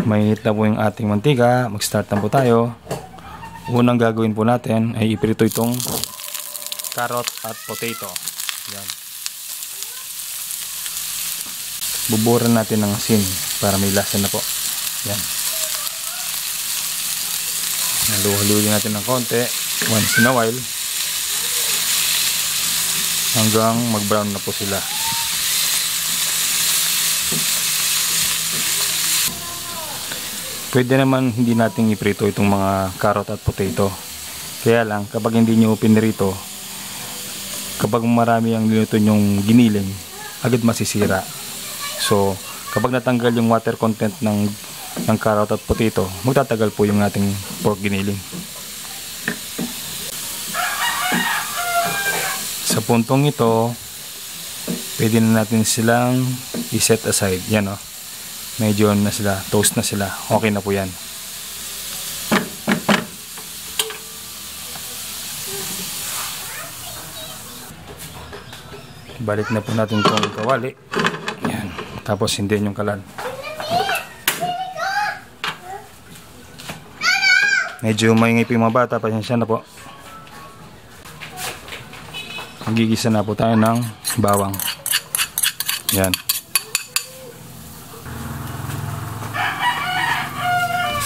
Mainit na po yung ating mantika. Mag-start na po tayo. Unang gagawin po natin ay iprito itong carrot at potato. Yan. Buburan natin ng asin para may lasa na po. Yan. Halu-haluin natin ng konti once in a while hanggang mag-brown na po sila. Pwede naman hindi natin iprito itong mga carrot at potato. Kaya lang, kapag hindi nyo pinirito, kapag marami ang niluto nyong giniling, agad masisira. So, kapag natanggal yung water content ng carrot at potato, magtatagal po yung ating pork giniling. Sa puntong ito, pwede na natin silang i-set aside. Yan o. Medyo na sila, toast na sila. Okay na po yan. Balik na po natin itong kawali. Yan. Tapos hindi yung kalan. Medyo maingay po yung mga bata. Pasensya na po. Magigisa na po tayo ng bawang. Yan.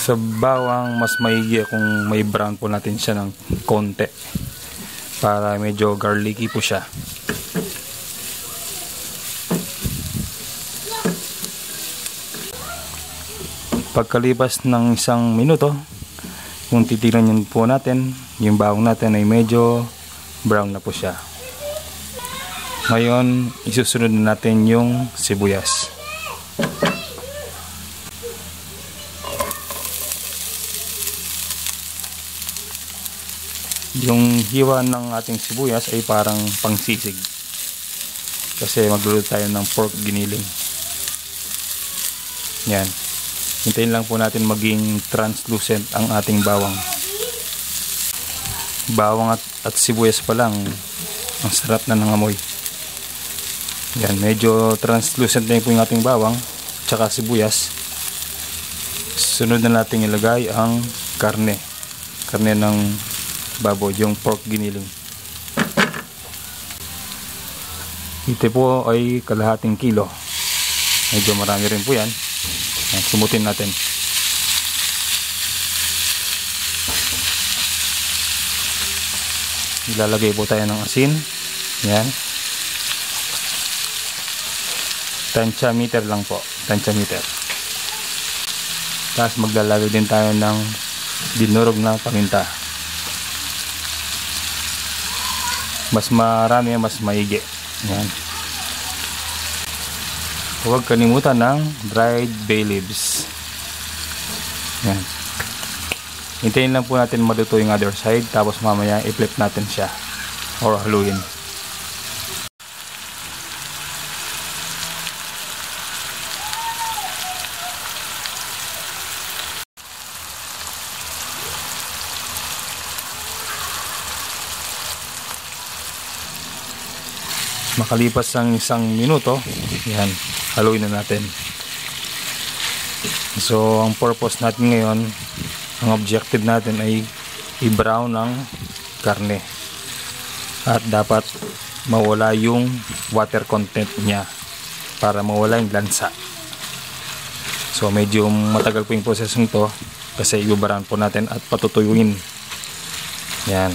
Sa bawang, mas maigi kung may brown po natin siya ng konti para medyo garlicky po siya. Pagkalipas ng 1 minuto, kung titignan nyo po natin, yung bawang natin ay medyo brown na po siya. Ngayon, isusunod na natin yung sibuyas. Yung hiwa ng ating sibuyas ay parang pangsisig. Kasi magluluto tayo ng pork giniling. Yan. Hintayin lang po natin maging translucent ang ating bawang. Bawang at sibuyas pa lang, ang sarap na ng amoy. Yan, medyo translucent na po yung ating bawang tsaka sibuyas. Sunod na natin ilagay ang karne ng baboy, yung pork giniling. Ito po ay kalahating kilo. Medyo marami rin po yan. Sumutin natin. Ilalagay po tayo ng asin. Yan. Tansya meter lang po. Tansya meter. Tapos maglalagay din tayo ng dinurog na paminta. Mas marami, mas maigi. Yan. Huwag kalimutan ng dried bay leaves. Yan. Hintayin lang po natin maluto yung other side. Tapos mamaya i-flip natin siya. Or haluin. Makalipas ang 1 minuto, yan, haluin na natin. So, ang purpose natin ngayon, ang objective natin ay i-brown ang karne. At dapat mawala yung water content niya para mawala yung lansa. So, medyo matagal po yung prosesong to kasi i-brown po natin at patutuyuin. Yan.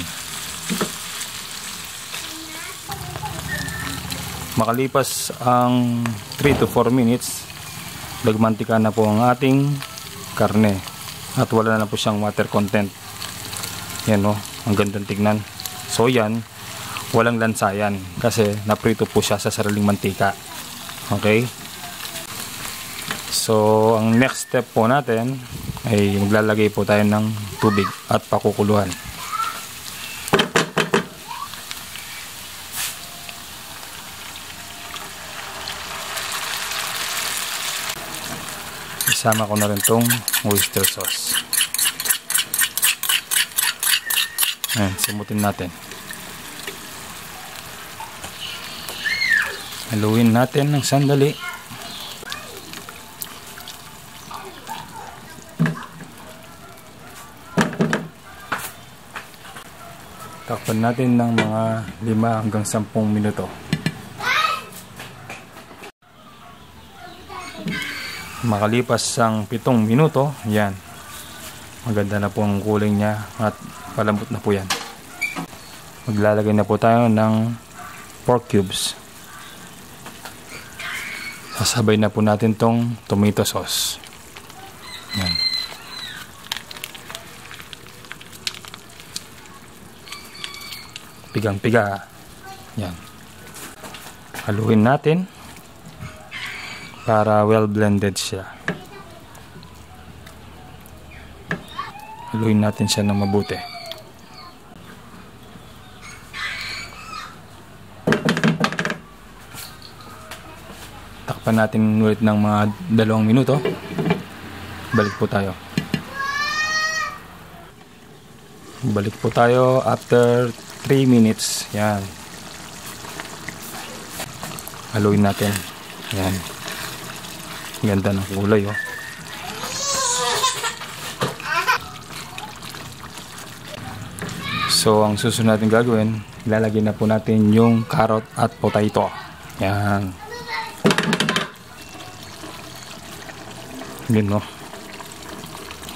Makalipas ang 3 to 4 minutes, nagmantika na po ang ating karne at wala na po siyang water content. Yan o, ang gandang tignan. So yan, walang lansa yan kasi naprito po siya sa sariling mantika. Okay? So ang next step po natin ay maglalagay po tayo ng tubig at pakukuluan. Isama ko na rin tong oyster sauce. Ayan, simutin natin. Haluin natin ng sandali. Takpan natin ng mga 5 hanggang 10 minuto. Makalipas ang 7 minuto, yan. Maganda na po ang kulay niya at palambot na po yan. Maglalagay na po tayo ng pork cubes. Sasabay na po natin tong tomato sauce. Yan. Pigang-piga. Yan. Haluin natin para well blended siya. Haluin natin siya ng mabuti. Takpan natin ulit ng mga 2 minuto. Balik po tayo. Balik po tayo after 3 minutes. Yan. Haluin natin. Yan. Ganda ng kulay, oh. So, ang susunod natin gagawin, ilalagay na po natin yung carrot at potato. Yan. Yun, oh.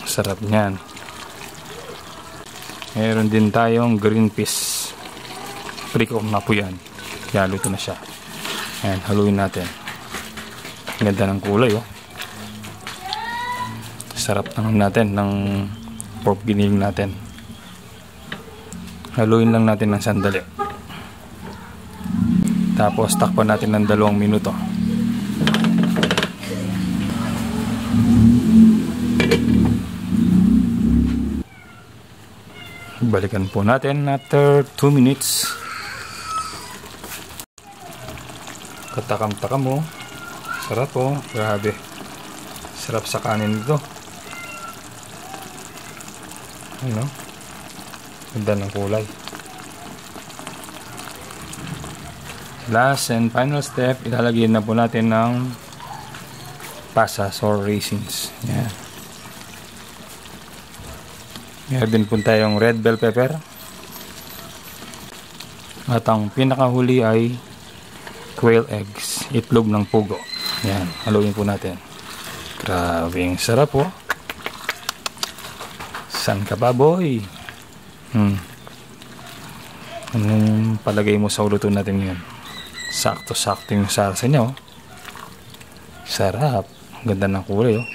Sarap niyan. Meron din tayong green peas. Pre-cook na po yan. Kaya luto na siya. Ayan, haluin natin. Ganda ng kulay, oh. Sarap natin ng pork giniling natin. Haluin lang natin ng sandali. Tapos takpan natin ng 2 minuto. Balikan po natin after 2 minutes. Katakam-takam, mo. Sarap, po. Grabe. Sarap sa kanin ito. Ano? Ganda ng kulay. Last and final step, ilalagay na po natin ng pasas or raisins. Yan. Meron din po tayong red bell pepper. At ang pinakahuli ay quail eggs, itlog ng pugo. Yan, haluin po natin. Grabe, ang sarap, po. San ka ba, boy? Anong palagay mo sa uluto natin ngayon? Sakto-sakto yung salsa niya, oh. Sarap. Ganda ng kulay, oh.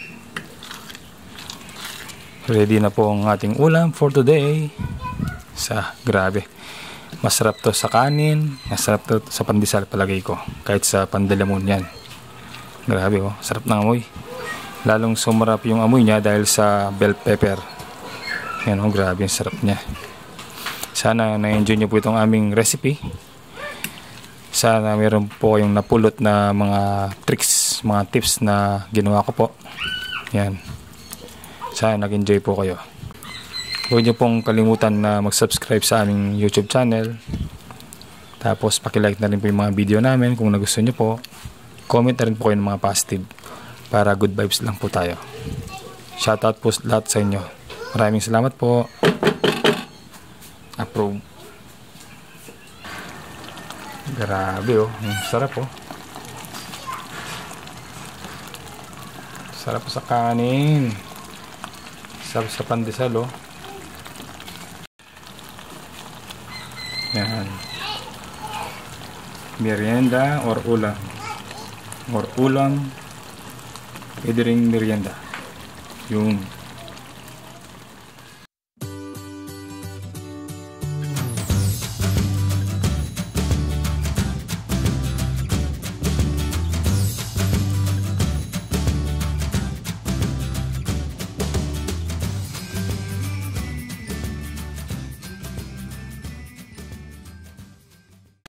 Ready na po ang ating ulam for today. Grabe. Masarap to sa kanin. Masarap to sa pandesal, palagay ko. Kahit sa pandalamon yan. Grabe, oh. Sarap ng amoy. Lalong sumarap yung amoy niya dahil sa bell pepper. Yan, oh. Grabe yung sarap niya. Sana na-enjoy niyo po itong aming recipe. Sana meron po kayong napulot na mga tricks, mga tips na ginawa ko po. Yan. Sana nag-enjoy po kayo. Huwag niyo pong kalimutan na mag-subscribe sa aming YouTube channel. Tapos paki-like na rin po yung mga video namin kung nagustuhan niyo po. Comment na rin po kayo ng mga positive para good vibes lang po tayo. Shoutout po lahat sa inyo. Maraming salamat po. Approve. Grabe, oh. Sarap, oh. Sarap sa kanin. Sarap sa pandesal, oh. Yan. Merienda or ulam. Or ulam. Pwede ring merienda. Yun.